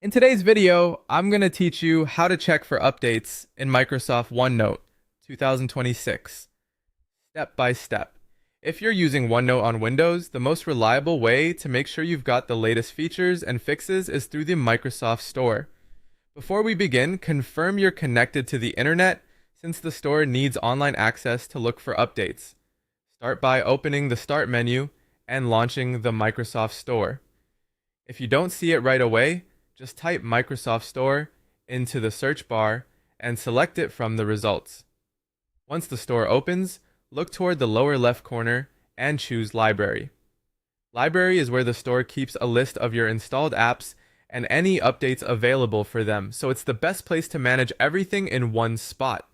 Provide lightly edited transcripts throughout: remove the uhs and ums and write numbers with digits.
In today's video, I'm going to teach you how to check for updates in Microsoft OneNote 2026, step by step. If you're using OneNote on Windows, the most reliable way to make sure you've got the latest features and fixes is through the Microsoft Store. Before we begin, confirm you're connected to the internet since the store needs online access to look for updates. Start by opening the Start menu and launching the Microsoft Store. If you don't see it right away, just type Microsoft Store into the search bar and select it from the results. Once the store opens, look toward the lower left corner and choose Library. Library is where the store keeps a list of your installed apps and any updates available for them, so it's the best place to manage everything in one spot.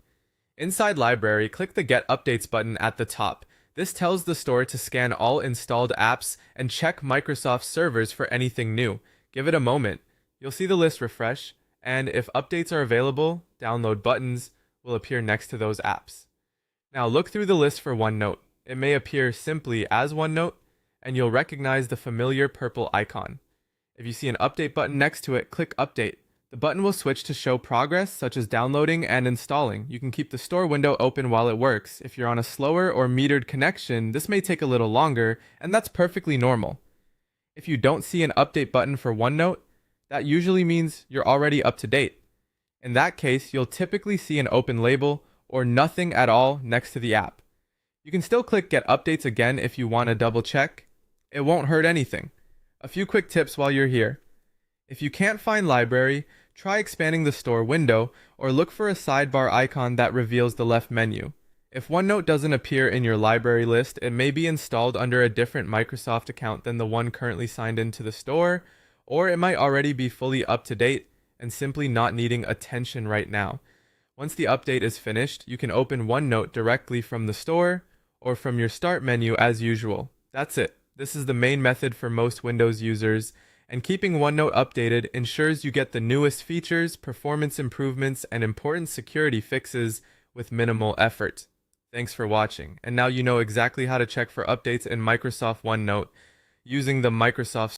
Inside Library, click the Get Updates button at the top. This tells the store to scan all installed apps and check Microsoft servers for anything new. Give it a moment. You'll see the list refresh, and if updates are available, download buttons will appear next to those apps. Now look through the list for OneNote. It may appear simply as OneNote, and you'll recognize the familiar purple icon. If you see an update button next to it, click Update. The button will switch to show progress, such as downloading and installing. You can keep the store window open while it works. If you're on a slower or metered connection, this may take a little longer, and that's perfectly normal. If you don't see an update button for OneNote, that usually means you're already up to date. In that case, you'll typically see an open label or nothing at all next to the app. You can still click Get Updates again if you want to double check. It won't hurt anything. A few quick tips while you're here. If you can't find Library, try expanding the store window or look for a sidebar icon that reveals the left menu. If OneNote doesn't appear in your library list, it may be installed under a different Microsoft account than the one currently signed into the store, or it might already be fully up to date and simply not needing attention right now. Once the update is finished, you can open OneNote directly from the store or from your Start menu as usual. That's it. This is the main method for most Windows users, and keeping OneNote updated ensures you get the newest features, performance improvements, and important security fixes with minimal effort. Thanks for watching, and now you know exactly how to check for updates in Microsoft OneNote using the Microsoft